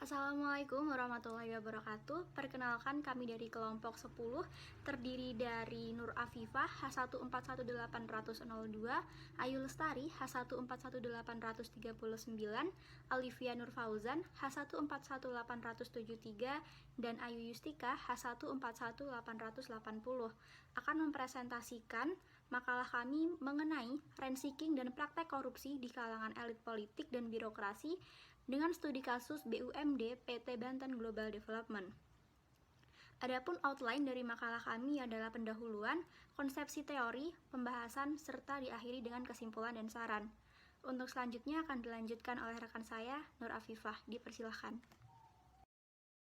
Assalamualaikum warahmatullahi wabarakatuh. Perkenalkan, kami dari kelompok 10 terdiri dari Nur Afifah H141802, Ayu Lestari H141839, Alivia Nur Fauzan H141873, dan Ayu Yustika H141880 akan mempresentasikan makalah kami mengenai rent seeking dan praktek korupsi di kalangan elit politik dan birokrasi dengan studi kasus BUMD PT Banten Global Development. Adapun outline dari makalah kami adalah pendahuluan, konsepsi teori, pembahasan, serta diakhiri dengan kesimpulan dan saran. Untuk selanjutnya akan dilanjutkan oleh rekan saya, Nur Afifah. Dipersilahkan.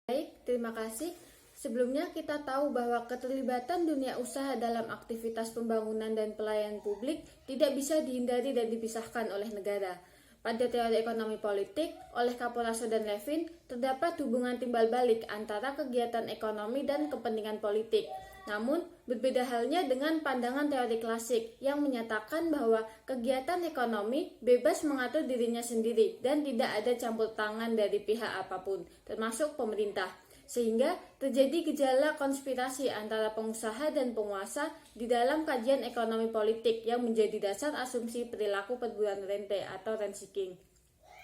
Baik, terima kasih. Sebelumnya kita tahu bahwa keterlibatan dunia usaha dalam aktivitas pembangunan dan pelayanan publik tidak bisa dihindari dan dipisahkan oleh negara. Pada teori ekonomi politik, oleh Kaporaso dan Levin, terdapat hubungan timbal balik antara kegiatan ekonomi dan kepentingan politik. Namun, berbeda halnya dengan pandangan teori klasik yang menyatakan bahwa kegiatan ekonomi bebas mengatur dirinya sendiri dan tidak ada campur tangan dari pihak apapun, termasuk pemerintah. Sehingga terjadi gejala konspirasi antara pengusaha dan penguasa di dalam kajian ekonomi politik yang menjadi dasar asumsi perilaku perburuan rente atau rent seeking.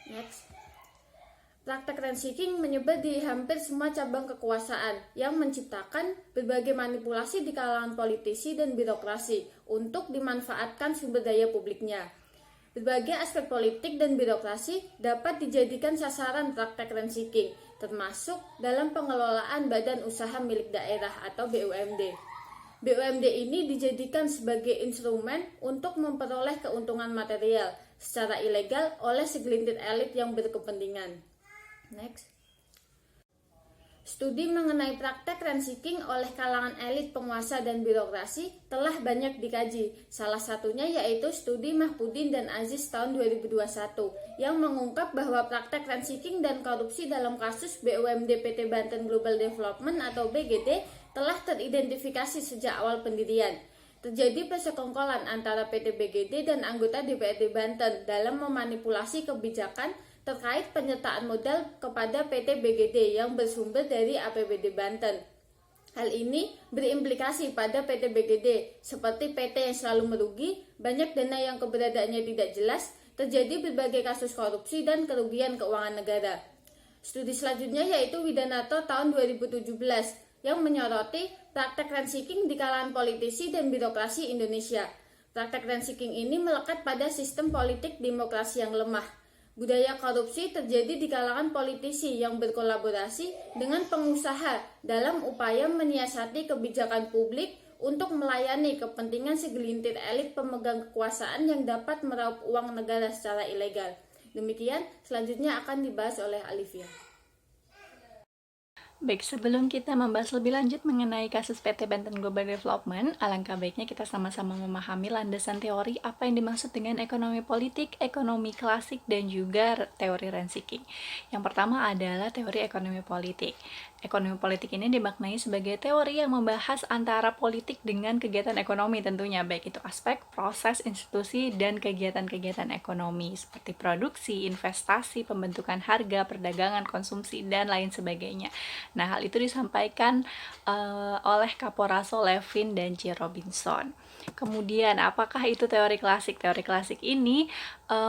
Next. Praktek rent seeking menyebar di hampir semua cabang kekuasaan yang menciptakan berbagai manipulasi di kalangan politisi dan birokrasi untuk dimanfaatkan sumber daya publiknya. Berbagai aspek politik dan birokrasi dapat dijadikan sasaran praktek rent seeking, termasuk dalam pengelolaan badan usaha milik daerah atau BUMD. BUMD ini dijadikan sebagai instrumen untuk memperoleh keuntungan material secara ilegal oleh segelintir elit yang berkepentingan. Next. Studi mengenai praktek rent seeking oleh kalangan elit penguasa dan birokrasi telah banyak dikaji. Salah satunya yaitu studi Mahpudin dan Aziz tahun 2021 yang mengungkap bahwa praktek rent seeking dan korupsi dalam kasus BUMD PT Banten Global Development atau BGD telah teridentifikasi sejak awal pendirian. Terjadi persekongkolan antara PT BGD dan anggota DPRD Banten dalam memanipulasi kebijakan terkait penyertaan modal kepada PT BGD yang bersumber dari APBD Banten. Hal ini berimplikasi pada PT BGD, seperti PT yang selalu merugi, banyak dana yang keberadaannya tidak jelas, terjadi berbagai kasus korupsi dan kerugian keuangan negara. Studi selanjutnya yaitu Widanarto tahun 2017 yang menyoroti praktek rent seeking di kalangan politisi dan birokrasi Indonesia. Praktek rent seeking ini melekat pada sistem politik demokrasi yang lemah. Budaya korupsi terjadi di kalangan politisi yang berkolaborasi dengan pengusaha dalam upaya menyiasati kebijakan publik untuk melayani kepentingan segelintir elit pemegang kekuasaan yang dapat meraup uang negara secara ilegal. Demikian, selanjutnya akan dibahas oleh Alivia. Baik, sebelum kita membahas lebih lanjut mengenai kasus PT Banten Global Development, alangkah baiknya kita sama-sama memahami landasan teori apa yang dimaksud dengan ekonomi politik, ekonomi klasik, dan juga teori rent seeking. Yang pertama adalah teori ekonomi politik. Ekonomi politik ini dimaknai sebagai teori yang membahas antara politik dengan kegiatan ekonomi tentunya, baik itu aspek, proses, institusi, dan kegiatan-kegiatan ekonomi seperti produksi, investasi, pembentukan harga, perdagangan, konsumsi, dan lain sebagainya. Nah, hal itu disampaikan oleh Kaporaso, Levin, dan J. Robinson. Kemudian, apakah itu teori klasik? Teori klasik ini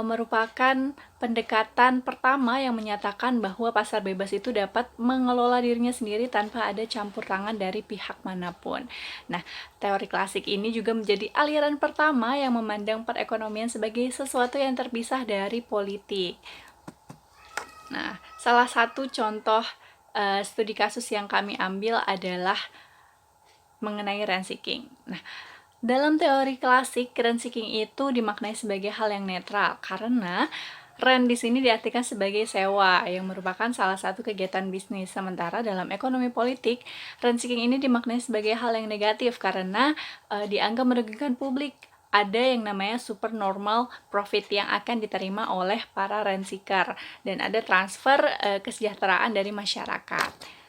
merupakan pendekatan pertama yang menyatakan bahwa pasar bebas itu dapat mengelola dirinya sendiri tanpa ada campur tangan dari pihak manapun. Nah, teori klasik ini juga menjadi aliran pertama yang memandang perekonomian sebagai sesuatu yang terpisah dari politik. Nah, salah satu contoh studi kasus yang kami ambil adalah mengenai rent seeking. Nah, dalam teori klasik, rent seeking itu dimaknai sebagai hal yang netral karena rent di sini diartikan sebagai sewa yang merupakan salah satu kegiatan bisnis. Sementara dalam ekonomi politik, rent seeking ini dimaknai sebagai hal yang negatif karena dianggap merugikan publik. Ada yang namanya supernormal profit yang akan diterima oleh para rent seeker dan ada transfer kesejahteraan dari masyarakat.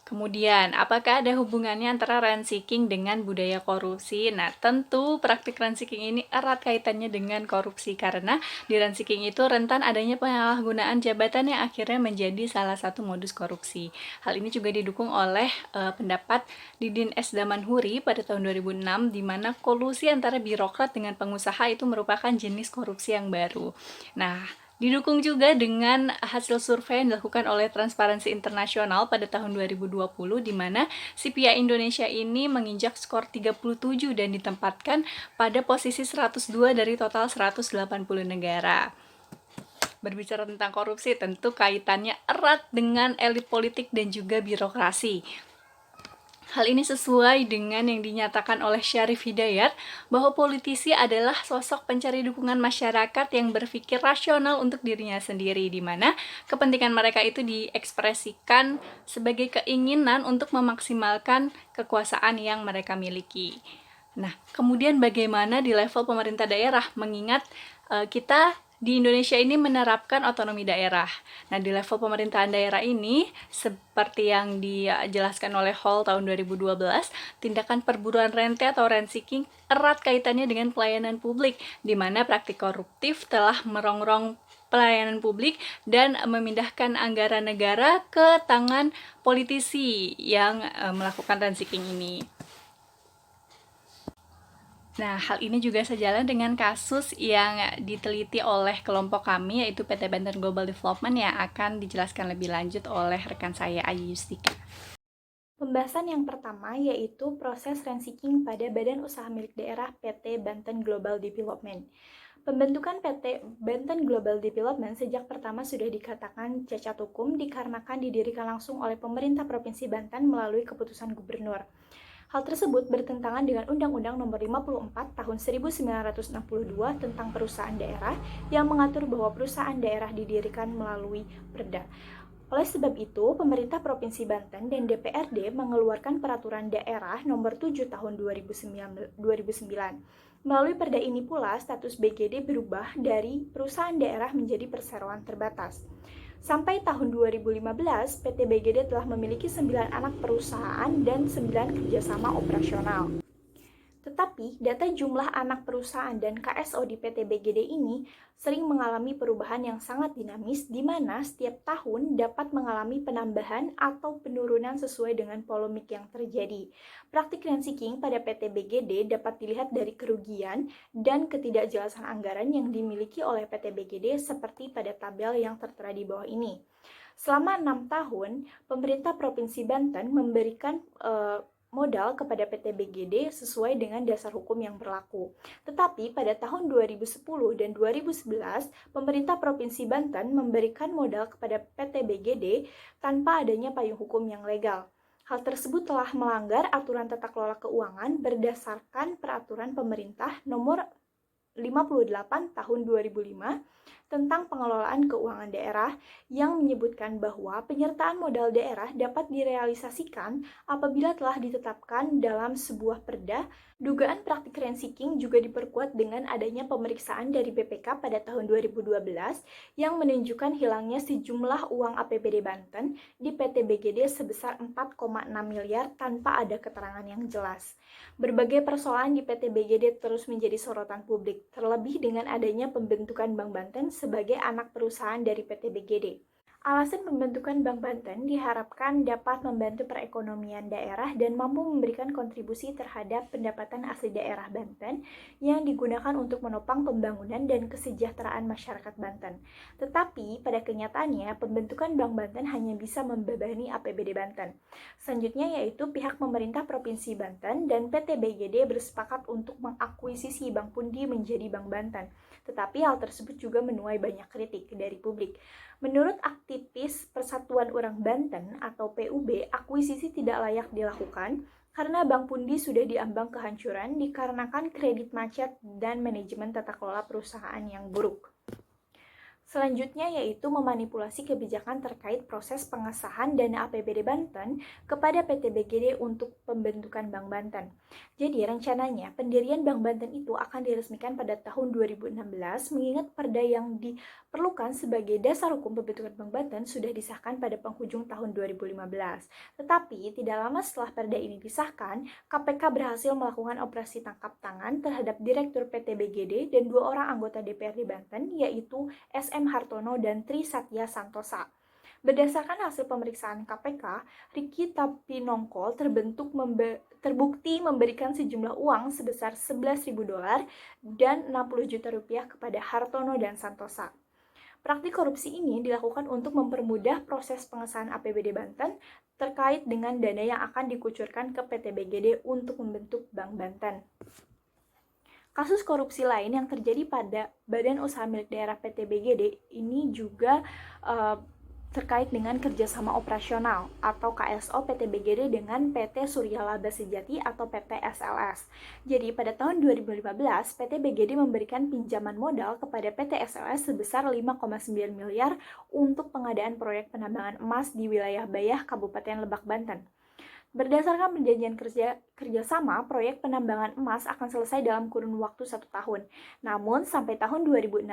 Kemudian, apakah ada hubungannya antara rent seeking dengan budaya korupsi? Nah, tentu praktik rent seeking ini erat kaitannya dengan korupsi karena di rent seeking itu rentan adanya penyalahgunaan jabatan yang akhirnya menjadi salah satu modus korupsi. Hal ini juga didukung oleh pendapat Didin S. Damanhuri pada tahun 2006 di mana kolusi antara birokrat dengan pengusaha itu merupakan jenis korupsi yang baru. Nah, didukung juga dengan hasil survei yang dilakukan oleh Transparansi Internasional pada tahun 2020 di mana CPI Indonesia ini menginjak skor 37 dan ditempatkan pada posisi 102 dari total 180 negara. Berbicara tentang korupsi tentu kaitannya erat dengan elit politik dan juga birokrasi. Hal ini sesuai dengan yang dinyatakan oleh Syarif Hidayat bahwa politisi adalah sosok pencari dukungan masyarakat yang berpikir rasional untuk dirinya sendiri, di mana kepentingan mereka itu diekspresikan sebagai keinginan untuk memaksimalkan kekuasaan yang mereka miliki. Nah, kemudian bagaimana di level pemerintah daerah, mengingat kita di Indonesia ini menerapkan otonomi daerah. Nah, di level pemerintahan daerah ini, seperti yang dijelaskan oleh Hall tahun 2012, tindakan perburuan rente atau rent seeking erat kaitannya dengan pelayanan publik, di mana praktik koruptif telah merongrong pelayanan publik dan memindahkan anggaran negara ke tangan politisi yang melakukan rent seeking ini. Nah, hal ini juga sejalan dengan kasus yang diteliti oleh kelompok kami, yaitu PT Banten Global Development, yang akan dijelaskan lebih lanjut oleh rekan saya, Ayu Yustika. Pembahasan yang pertama yaitu proses rent seeking pada Badan Usaha Milik Daerah PT Banten Global Development. Pembentukan PT Banten Global Development sejak pertama sudah dikatakan cacat hukum dikarenakan didirikan langsung oleh pemerintah Provinsi Banten melalui keputusan gubernur. Hal tersebut bertentangan dengan Undang-Undang Nomor 54 Tahun 1962 tentang Perusahaan Daerah yang mengatur bahwa perusahaan daerah didirikan melalui Perda. Oleh sebab itu, pemerintah Provinsi Banten dan DPRD mengeluarkan Peraturan Daerah Nomor 7 Tahun 2009. Melalui Perda ini pula, status BGD berubah dari perusahaan daerah menjadi perseroan terbatas. Sampai tahun 2015, PT BGD telah memiliki 9 anak perusahaan dan 9 kerjasama operasional. Tetapi, data jumlah anak perusahaan dan KSO di PT BGD ini sering mengalami perubahan yang sangat dinamis, di mana setiap tahun dapat mengalami penambahan atau penurunan sesuai dengan polemik yang terjadi. Praktik rent seeking pada PT BGD dapat dilihat dari kerugian dan ketidakjelasan anggaran yang dimiliki oleh PT BGD seperti pada tabel yang tertera di bawah ini. Selama 6 tahun, pemerintah Provinsi Banten memberikan modal kepada PT BGD sesuai dengan dasar hukum yang berlaku. Tetapi pada tahun 2010 dan 2011, pemerintah Provinsi Banten memberikan modal kepada PT BGD tanpa adanya payung hukum yang legal. Hal tersebut telah melanggar aturan tata kelola keuangan berdasarkan peraturan pemerintah nomor 58 tahun 2005 tentang pengelolaan keuangan daerah yang menyebutkan bahwa penyertaan modal daerah dapat direalisasikan apabila telah ditetapkan dalam sebuah perda. Dugaan praktik rent seeking juga diperkuat dengan adanya pemeriksaan dari BPK pada tahun 2012 yang menunjukkan hilangnya sejumlah uang APBD Banten di PT BGD sebesar 4,6 miliar tanpa ada keterangan yang jelas. Berbagai persoalan di PT BGD terus menjadi sorotan publik, terlebih dengan adanya pembentukan Bank Banten sebagai anak perusahaan dari PT BGD. Alasan pembentukan Bank Banten diharapkan dapat membantu perekonomian daerah dan mampu memberikan kontribusi terhadap pendapatan asli daerah Banten yang digunakan untuk menopang pembangunan dan kesejahteraan masyarakat Banten. Tetapi pada kenyataannya pembentukan Bank Banten hanya bisa membebani APBD Banten. Selanjutnya yaitu pihak pemerintah Provinsi Banten dan PT BGD bersepakat untuk mengakuisisi Bank Pundi menjadi Bank Banten. Tetapi hal tersebut juga menuai banyak kritik dari publik. Menurut aktivis Persatuan Orang Banten atau PUB, akuisisi tidak layak dilakukan karena Bank Pundi sudah diambang kehancuran dikarenakan kredit macet dan manajemen tata kelola perusahaan yang buruk. Selanjutnya yaitu memanipulasi kebijakan terkait proses pengesahan dana APBD Banten kepada PT BGD untuk pembentukan Bank Banten. Jadi rencananya pendirian Bank Banten itu akan diresmikan pada tahun 2016 mengingat perda yang diperlukan sebagai dasar hukum pembentukan Bank Banten sudah disahkan pada penghujung tahun 2015. Tetapi tidak lama setelah perda ini disahkan, KPK berhasil melakukan operasi tangkap tangan terhadap Direktur PT BGD dan 2 orang anggota DPRD Banten yaitu SM Hartono dan Tri Satya Santosa. Berdasarkan hasil pemeriksaan KPK, Riki Tapinongko terbukti memberikan sejumlah uang sebesar $11.000 dan Rp60 juta kepada Hartono dan Santosa. Praktik korupsi ini dilakukan untuk mempermudah proses pengesahan APBD Banten terkait dengan dana yang akan dikucurkan ke PT BGD untuk membentuk Bank Banten. Kasus korupsi lain yang terjadi pada Badan Usaha Milik Daerah PT BGD ini juga terkait dengan kerjasama operasional atau KSO PT BGD dengan PT Surya Laba Sejati atau PT SLS. Jadi pada tahun 2015, PT BGD memberikan pinjaman modal kepada PT SLS sebesar 5,9 miliar untuk pengadaan proyek penambangan emas di wilayah Bayah, Kabupaten Lebak, Banten. Berdasarkan perjanjian kerjasama, proyek penambangan emas akan selesai dalam kurun waktu 1 tahun. Namun, sampai tahun 2016,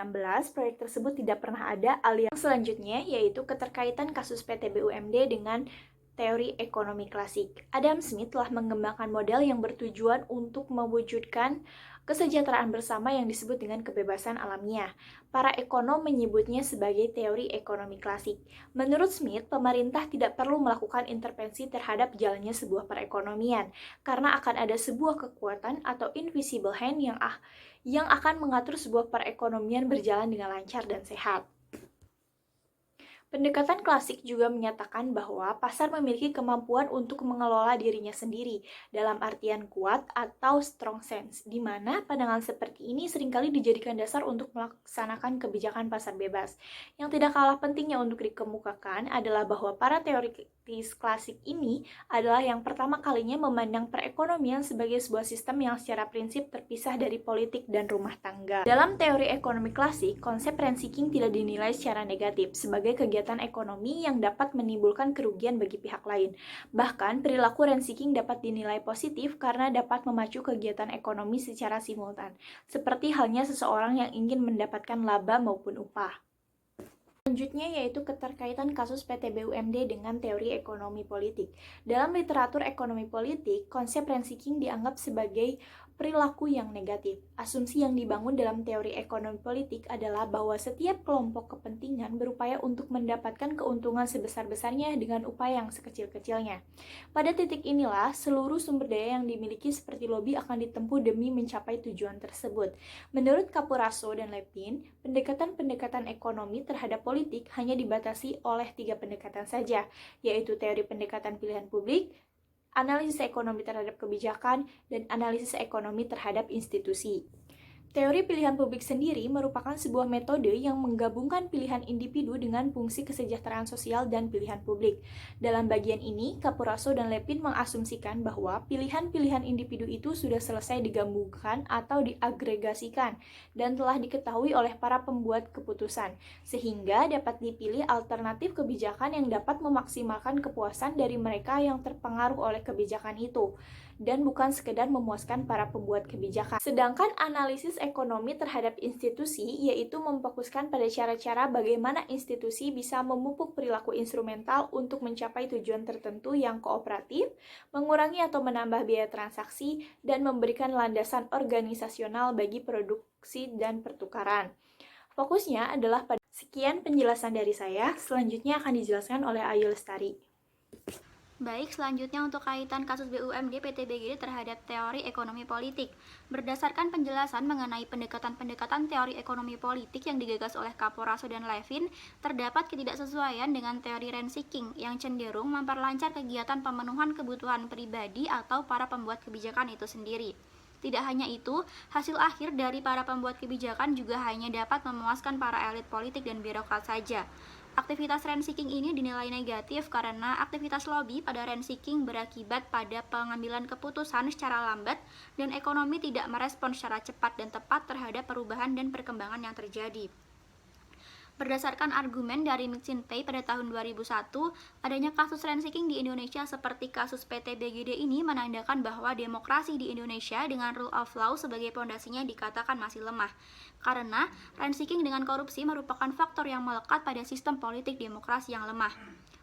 proyek tersebut tidak pernah ada alias selanjutnya, yaitu keterkaitan kasus PT BUMD dengan teori ekonomi klasik. Adam Smith telah mengembangkan model yang bertujuan untuk mewujudkan kesejahteraan bersama yang disebut dengan kebebasan alamiah. Para ekonom menyebutnya sebagai teori ekonomi klasik. Menurut Smith, pemerintah tidak perlu melakukan intervensi terhadap jalannya sebuah perekonomian, karena akan ada sebuah kekuatan atau invisible hand yang akan mengatur sebuah perekonomian berjalan dengan lancar dan sehat. Pendekatan klasik juga menyatakan bahwa pasar memiliki kemampuan untuk mengelola dirinya sendiri dalam artian kuat atau strong sense, di mana pandangan seperti ini seringkali dijadikan dasar untuk melaksanakan kebijakan pasar bebas. Yang tidak kalah pentingnya untuk dikemukakan adalah bahwa para teoritis klasik ini adalah yang pertama kalinya memandang perekonomian sebagai sebuah sistem yang secara prinsip terpisah dari politik dan rumah tangga. Dalam teori ekonomi klasik, konsep rent seeking tidak dinilai secara negatif sebagai kegiatan ekonomi yang dapat menimbulkan kerugian bagi pihak lain. Bahkan, perilaku rent seeking dapat dinilai positif karena dapat memacu kegiatan ekonomi secara simultan, seperti halnya seseorang yang ingin mendapatkan laba maupun upah. Selanjutnya yaitu keterkaitan kasus PT BUMD dengan teori ekonomi politik. Dalam literatur ekonomi politik, konsep rent seeking dianggap sebagai perilaku yang negatif. Asumsi yang dibangun dalam teori ekonomi politik adalah bahwa setiap kelompok kepentingan berupaya untuk mendapatkan keuntungan sebesar-besarnya dengan upaya yang sekecil-kecilnya. Pada titik inilah, seluruh sumber daya yang dimiliki seperti lobby akan ditempuh demi mencapai tujuan tersebut. Menurut Capurraso dan Levin, pendekatan-pendekatan ekonomi terhadap politik hanya dibatasi oleh 3 pendekatan saja, yaitu teori pendekatan pilihan publik, analisis ekonomi terhadap kebijakan, dan analisis ekonomi terhadap institusi. Teori pilihan publik sendiri merupakan sebuah metode yang menggabungkan pilihan individu dengan fungsi kesejahteraan sosial dan pilihan publik. Dalam bagian ini, Capurraso dan Levin mengasumsikan bahwa pilihan-pilihan individu itu sudah selesai digabungkan atau diagregasikan dan telah diketahui oleh para pembuat keputusan, sehingga dapat dipilih alternatif kebijakan yang dapat memaksimalkan kepuasan dari mereka yang terpengaruh oleh kebijakan itu, dan bukan sekedar memuaskan para pembuat kebijakan. Sedangkan analisis ekonomi terhadap institusi yaitu memfokuskan pada cara-cara bagaimana institusi bisa memupuk perilaku instrumental untuk mencapai tujuan tertentu yang kooperatif, mengurangi atau menambah biaya transaksi, dan memberikan landasan organisasional bagi produksi dan pertukaran. Fokusnya adalah pada sekian penjelasan dari saya, selanjutnya akan dijelaskan oleh Ayu Lestari. Baik, selanjutnya untuk kaitan kasus BUMD PT BGD terhadap teori ekonomi politik. Berdasarkan penjelasan mengenai pendekatan-pendekatan teori ekonomi politik yang digagas oleh Capurraso dan Levin, terdapat ketidaksesuaian dengan teori rent seeking yang cenderung memperlancar kegiatan pemenuhan kebutuhan pribadi atau para pembuat kebijakan itu sendiri. Tidak hanya itu, hasil akhir dari para pembuat kebijakan juga hanya dapat memuaskan para elit politik dan birokrat saja. Aktivitas rent seeking ini dinilai negatif karena aktivitas lobby pada rent seeking berakibat pada pengambilan keputusan secara lambat dan ekonomi tidak merespons secara cepat dan tepat terhadap perubahan dan perkembangan yang terjadi. Berdasarkan argumen dari McKinsey pada tahun 2001, adanya kasus rent seeking di Indonesia seperti kasus PT BGD ini menandakan bahwa demokrasi di Indonesia dengan rule of law sebagai pondasinya dikatakan masih lemah. Karena rent seeking dengan korupsi merupakan faktor yang melekat pada sistem politik demokrasi yang lemah.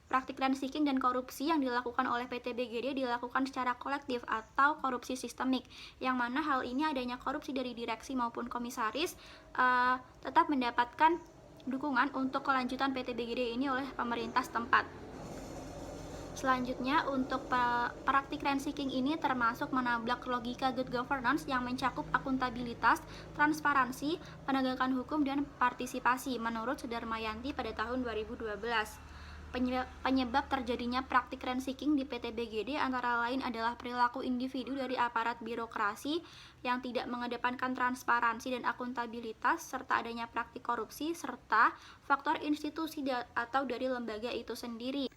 Praktik rent seeking dan korupsi yang dilakukan oleh PT BGD dilakukan secara kolektif atau korupsi sistemik, yang mana hal ini adanya korupsi dari direksi maupun komisaris tetap mendapatkan dukungan untuk kelanjutan PT BGD ini oleh pemerintah setempat. Selanjutnya, untuk praktik rent seeking ini termasuk menabrak logika good governance yang mencakup akuntabilitas, transparansi, penegakan hukum, dan partisipasi menurut Sudarmayanti pada tahun 2012. Penyebab terjadinya praktik rent seeking di PT BGD antara lain adalah perilaku individu dari aparat birokrasi yang tidak mengedepankan transparansi dan akuntabilitas, serta adanya praktik korupsi, serta faktor institusi atau dari lembaga itu sendiri.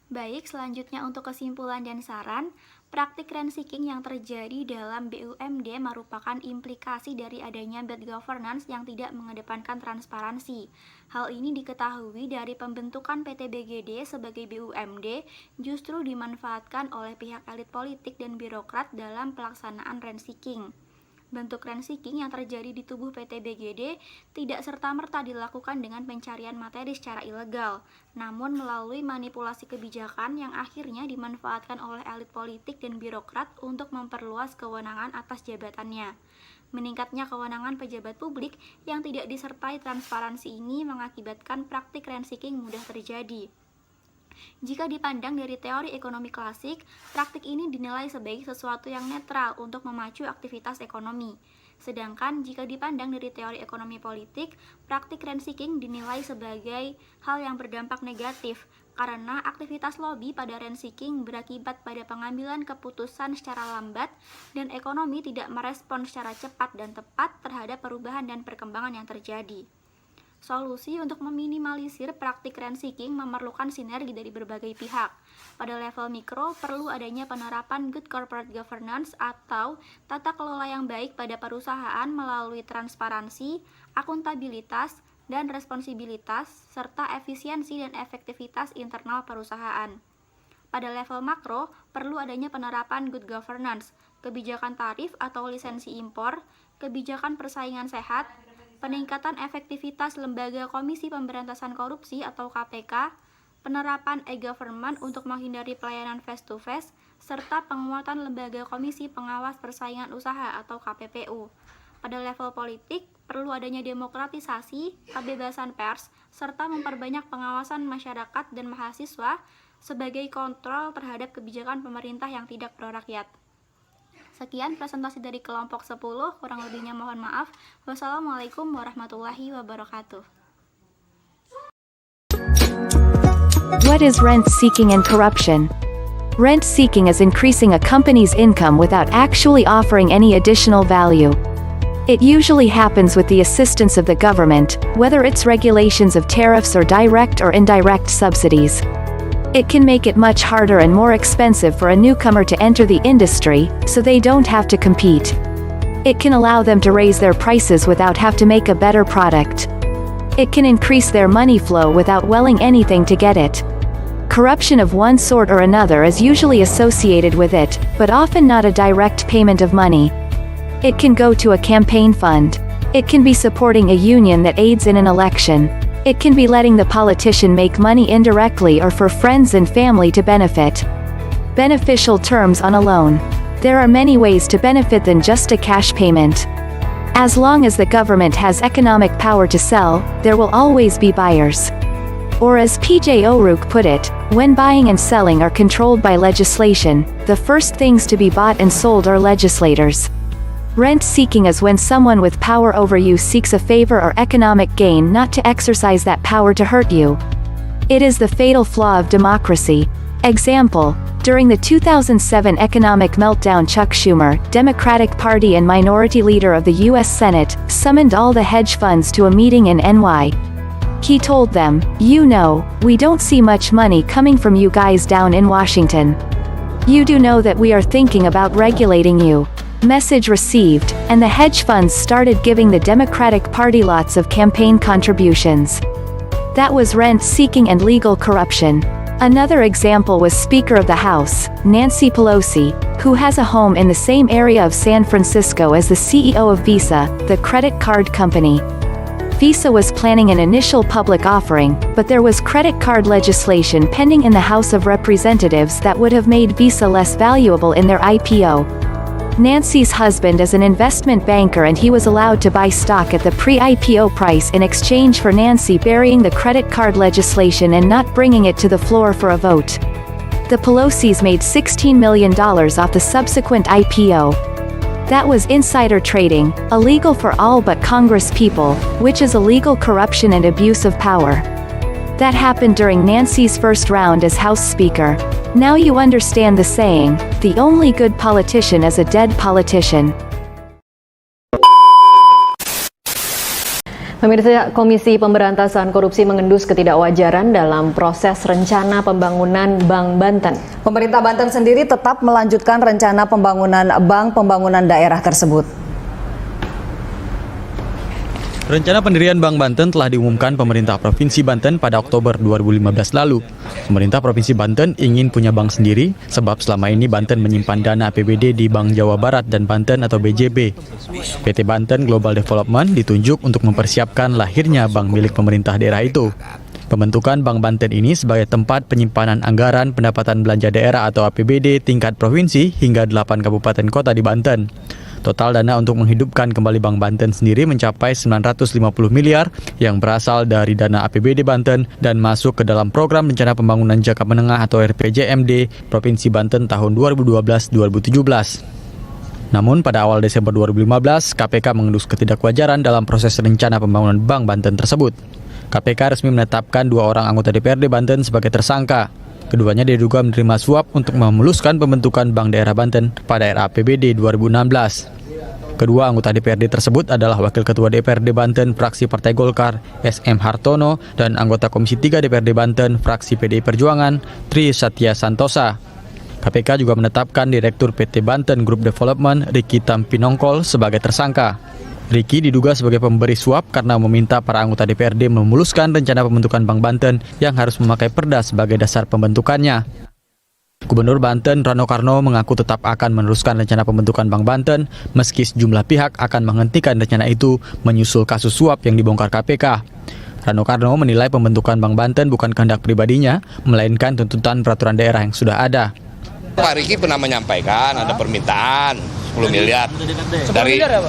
Baik, selanjutnya untuk kesimpulan dan saran, praktik rent seeking yang terjadi dalam BUMD merupakan implikasi dari adanya bad governance yang tidak mengedepankan transparansi. Hal ini diketahui dari pembentukan PT BGD sebagai BUMD justru dimanfaatkan oleh pihak elit politik dan birokrat dalam pelaksanaan rent seeking. Bentuk rent seeking yang terjadi di tubuh PT BGD tidak serta-merta dilakukan dengan pencarian materi secara ilegal, namun melalui manipulasi kebijakan yang akhirnya dimanfaatkan oleh elit politik dan birokrat untuk memperluas kewenangan atas jabatannya. Meningkatnya kewenangan pejabat publik yang tidak disertai transparansi ini mengakibatkan praktik rent seeking mudah terjadi. Jika dipandang dari teori ekonomi klasik, praktik ini dinilai sebagai sesuatu yang netral untuk memacu aktivitas ekonomi. Sedangkan jika dipandang dari teori ekonomi politik, praktik rent seeking dinilai sebagai hal yang berdampak negatif karena aktivitas lobby pada rent seeking berakibat pada pengambilan keputusan secara lambat dan ekonomi tidak merespon secara cepat dan tepat terhadap perubahan dan perkembangan yang terjadi. Solusi untuk meminimalisir praktik rent seeking memerlukan sinergi dari berbagai pihak. Pada level mikro, perlu adanya penerapan good corporate governance atau tata kelola yang baik pada perusahaan melalui transparansi, akuntabilitas, dan responsibilitas, serta efisiensi dan efektivitas internal perusahaan. Pada level makro, perlu adanya penerapan good governance, kebijakan tarif atau lisensi impor, kebijakan persaingan sehat, peningkatan efektivitas lembaga Komisi Pemberantasan Korupsi atau KPK, penerapan e-government untuk menghindari pelayanan face-to-face, serta penguatan lembaga Komisi Pengawas Persaingan Usaha atau KPPU. Pada level politik, perlu adanya demokratisasi, kebebasan pers, serta memperbanyak pengawasan masyarakat dan mahasiswa sebagai kontrol terhadap kebijakan pemerintah yang tidak pro-rakyat. Sekian presentasi dari kelompok 10, kurang lebihnya mohon maaf. Wassalamualaikum warahmatullahi wabarakatuh. What is rent seeking and corruption? Rent seeking is increasing a company's income without actually offering any additional value. It usually happens with the assistance of the government, whether it's regulations of tariffs or direct or indirect subsidies. It can make it much harder and more expensive for a newcomer to enter the industry, so they don't have to compete. It can allow them to raise their prices without have to make a better product. It can increase their money flow without welling anything to get it. Corruption of one sort or another is usually associated with it, but often not a direct payment of money. It can go to a campaign fund. It can be supporting a union that aids in an election. It can be letting the politician make money indirectly or for friends and family to benefit. Beneficial terms on a loan. There are many ways to benefit than just a cash payment. As long as the government has economic power to sell, there will always be buyers. Or as P.J. O'Rourke put it, when buying and selling are controlled by legislation, the first things to be bought and sold are legislators. Rent seeking is when someone with power over you seeks a favor or economic gain not to exercise that power to hurt you. It is the fatal flaw of democracy. Example, during the 2007 economic meltdown, Chuck Schumer, Democratic Party and minority leader of the U.S. Senate, summoned all the hedge funds to a meeting in NY. He told them, "You know, we don't see much money coming from you guys down in Washington. You do know that we are thinking about regulating you." Message received, and the hedge funds started giving the Democratic Party lots of campaign contributions. That was rent-seeking and legal corruption. Another example was Speaker of the House, Nancy Pelosi, who has a home in the same area of San Francisco as the CEO of Visa, the credit card company. Visa was planning an initial public offering, but there was credit card legislation pending in the House of Representatives that would have made Visa less valuable in their IPO. Nancy's husband is an investment banker and he was allowed to buy stock at the pre-IPO price in exchange for Nancy burying the credit card legislation and not bringing it to the floor for a vote. The Pelosi's made $16 million off the subsequent IPO. That was insider trading, illegal for all but Congress people, which is illegal corruption and abuse of power. That happened during Nancy's first round as House Speaker. Now you understand the saying, the only good politician is a dead politician. Pemirsa, Komisi Pemberantasan Korupsi mengendus ketidakwajaran dalam proses rencana pembangunan Bank Banten. Pemerintah Banten sendiri tetap melanjutkan rencana pembangunan bank pembangunan daerah tersebut. Rencana pendirian Bank Banten telah diumumkan pemerintah Provinsi Banten pada Oktober 2015 lalu. Pemerintah Provinsi Banten ingin punya bank sendiri sebab selama ini Banten menyimpan dana APBD di Bank Jawa Barat dan Banten atau BJB. PT Banten Global Development ditunjuk untuk mempersiapkan lahirnya bank milik pemerintah daerah itu. Pembentukan Bank Banten ini sebagai tempat penyimpanan anggaran pendapatan belanja daerah atau APBD tingkat provinsi hingga 8 kabupaten kota di Banten. Total dana untuk menghidupkan kembali Bank Banten sendiri mencapai 950 miliar yang berasal dari dana APBD Banten dan masuk ke dalam program rencana pembangunan jangka menengah atau RPJMD Provinsi Banten tahun 2012-2017. Namun pada awal Desember 2015, KPK mengendus ketidakwajaran dalam proses rencana pembangunan Bank Banten tersebut. KPK resmi menetapkan 2 orang anggota DPRD Banten sebagai tersangka. Keduanya diduga menerima suap untuk memuluskan pembentukan Bank Daerah Banten pada era APBD 2016. Kedua anggota DPRD tersebut adalah Wakil Ketua DPRD Banten fraksi Partai Golkar SM Hartono dan anggota Komisi 3 DPRD Banten fraksi PDI Perjuangan Tri Satya Santosa. KPK juga menetapkan Direktur PT Banten Group Development Ricky Tampinongkol sebagai tersangka. Ricky diduga sebagai pemberi suap karena meminta para anggota DPRD memuluskan rencana pembentukan Bank Banten yang harus memakai perda sebagai dasar pembentukannya. Gubernur Banten Rano Karno mengaku tetap akan meneruskan rencana pembentukan Bank Banten meski sejumlah pihak akan menghentikan rencana itu menyusul kasus suap yang dibongkar KPK. Rano Karno menilai pembentukan Bank Banten bukan kehendak pribadinya, melainkan tuntutan peraturan daerah yang sudah ada. Pak Riki pernah menyampaikan ada permintaan 10 miliar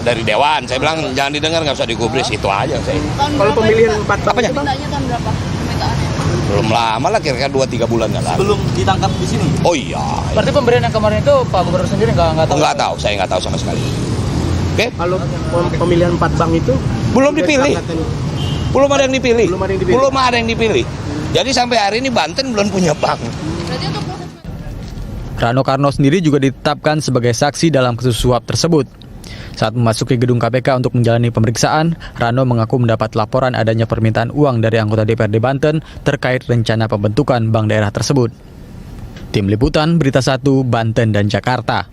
dari Dewan. Saya bilang jangan didengar, nggak usah digubris, itu aja saya. Kalau pemilihan 4 bank itu tahun berapa? Belum lama lah, kira-kira 2-3 bulan nggak lalu. belum ditangkap di sini. Oh iya. Berarti pemberian yang kemarin itu Pak Gubernur sendiri nggak tahu? Nggak tahu, saya nggak tahu sama sekali. Oke? Kalau pemilihan 4 bank itu Belum dipilih. Belum ada yang dipilih. Belum ada yang dipilih. Jadi sampai hari ini Banten belum punya bank. Rano Karno sendiri juga ditetapkan sebagai saksi dalam kasus suap tersebut. Saat memasuki gedung KPK untuk menjalani pemeriksaan, Rano mengaku mendapat laporan adanya permintaan uang dari anggota DPRD Banten terkait rencana pembentukan bank daerah tersebut. Tim Liputan Berita 1, Banten dan Jakarta.